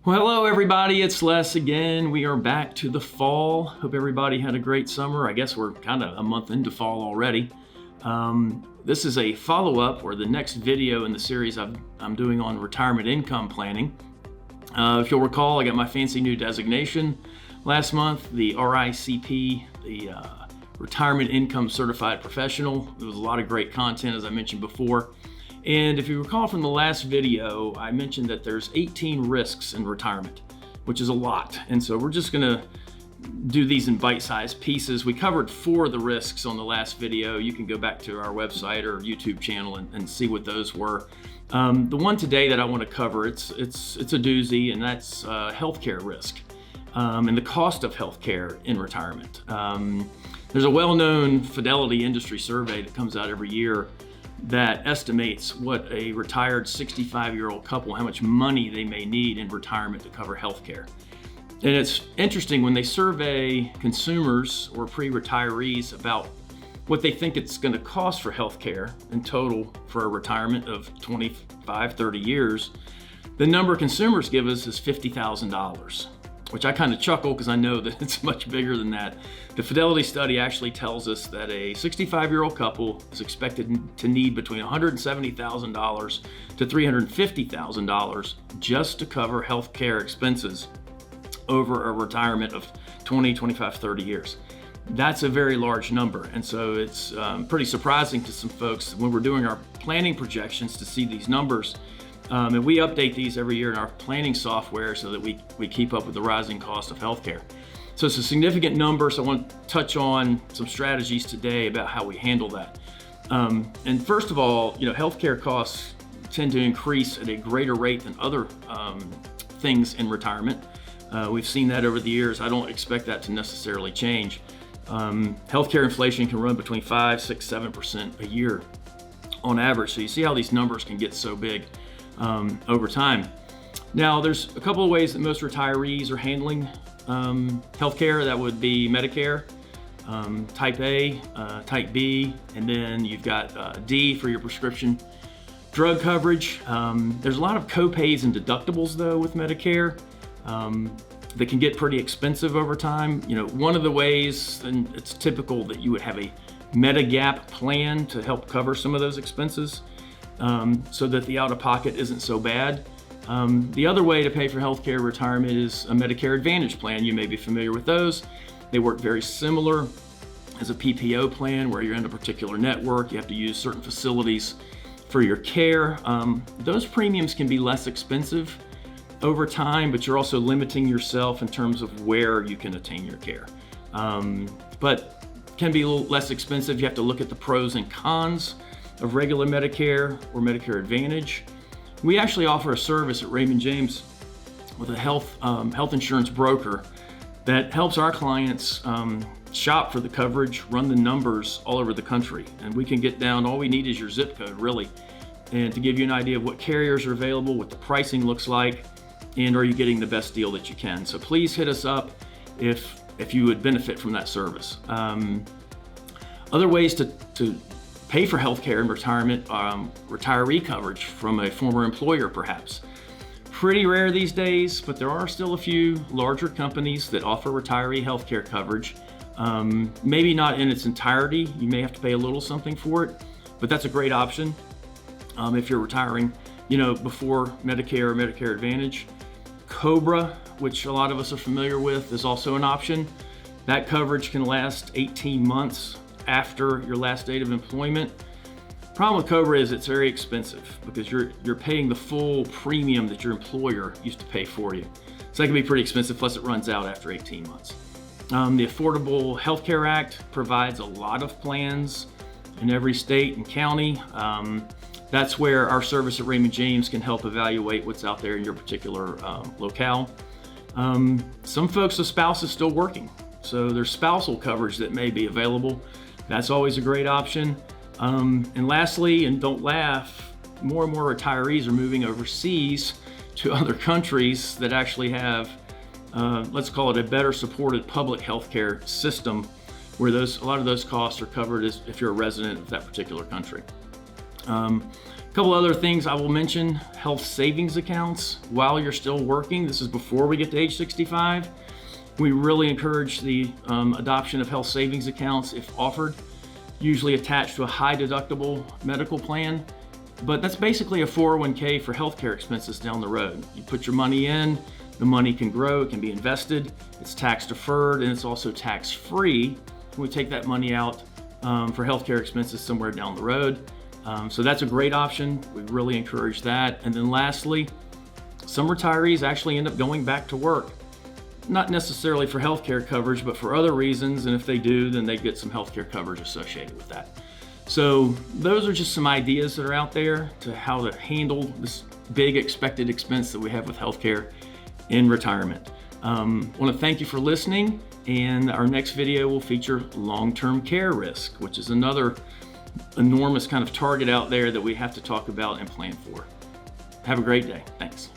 Well, hello everybody, it's Les again. We are back to the fall. Hope everybody had a great summer. I guess we're kind of a month into fall already. This is a follow-up or the next video in the series I'm doing on retirement income planning. If you'll recall, I got my fancy new designation last month, the RICP, the Retirement Income Certified Professional. There was a lot of great content, as I mentioned before. And if you recall from the last video, I mentioned that there's 18 risks in retirement, which is a lot. And so we're just gonna do these in bite-sized pieces. We covered 4 of the risks on the last video. You can go back to our website or YouTube channel and see what those were. The one today that I want to cover, it's a doozy, and that's healthcare risk and the cost of healthcare in retirement. There's a well-known Fidelity industry survey that comes out every year that estimates what a retired 65-year-old couple, how much money they may need in retirement to cover healthcare. And it's interesting when they survey consumers or pre-retirees about what they think it's going to cost for healthcare in total for a retirement of 25, 30 years, the number consumers give us is $50,000, which I kind of chuckle because I know that it's much bigger than that. The Fidelity study actually tells us that a 65-year-old couple is expected to need between $170,000 to $350,000 just to cover healthcare expenses over a retirement of 20, 25, 30 years. That's a very large number. And so it's pretty surprising to some folks when we're doing our planning projections to see these numbers. And we update these every year in our planning software so that we keep up with the rising cost of healthcare. So it's a significant number, so I want to touch on some strategies today about how we handle that. And first of all, healthcare costs tend to increase at a greater rate than other things in retirement. We've seen that over the years. I don't expect that to necessarily change. Healthcare inflation can run between 5, 6, 7% a year on average. So you see how these numbers can get so big over time. Now, there's a couple of ways that most retirees are handling healthcare. That would be Medicare, Type A, Type B, and then you've got D for your prescription drug coverage. There's a lot of co-pays and deductibles though with Medicare that can get pretty expensive over time. One of the ways, and it's typical that you would have a Medigap plan to help cover some of those expenses so that the out-of-pocket isn't so bad. The other way to pay for healthcare retirement is a Medicare Advantage plan. You may be familiar with those. They work very similar as a PPO plan where you're in a particular network. You have to use certain facilities for your care. Those premiums can be less expensive over time, but you're also limiting yourself in terms of where you can attain your care. But can be a little less expensive. You have to look at the pros and cons of regular Medicare or Medicare Advantage. We actually offer a service at Raymond James with a health insurance broker that helps our clients shop for the coverage, run the numbers all over the country. And we can get down, all we need is your zip code really, and to give you an idea of what carriers are available, what the pricing looks like, and are you getting the best deal that you can. So please hit us up if you would benefit from that service. Other ways to pay for healthcare in retirement, retiree coverage from a former employer perhaps. Pretty rare these days, but there are still a few larger companies that offer retiree healthcare coverage. Maybe not in its entirety, you may have to pay a little something for it, but that's a great option if you're retiring before Medicare or Medicare Advantage. COBRA, which a lot of us are familiar with, is also an option. That coverage can last 18 months after your last date of employment. Problem with COBRA is it's very expensive because you're paying the full premium that your employer used to pay for you. So that can be pretty expensive, plus it runs out after 18 months. The Affordable Health Care Act provides a lot of plans in every state and county. That's where our service at Raymond James can help evaluate what's out there in your particular locale. Some folks, the spouse is still working, so there's spousal coverage that may be available. That's always a great option. And lastly, and don't laugh, more and more retirees are moving overseas to other countries that actually have, let's call it a better supported public healthcare system, where a lot of those costs are covered if you're a resident of that particular country. A couple other things I will mention: health savings accounts while you're still working. This is before we get to age 65. We really encourage the adoption of health savings accounts if offered, usually attached to a high deductible medical plan. But that's basically a 401k for healthcare expenses down the road. You put your money in, the money can grow, it can be invested, it's tax deferred, and it's also tax free when we take that money out for healthcare expenses somewhere down the road. So that's a great option. We really encourage that. And then lastly, some retirees actually end up going back to work. Not necessarily for healthcare coverage, but for other reasons. And if they do, then they get some healthcare coverage associated with that. So those are just some ideas that are out there to how to handle this big expected expense that we have with healthcare in retirement. I want to thank you for listening, and our next video will feature long-term care risk, which is another enormous kind of target out there that we have to talk about and plan for. Have a great day. Thanks.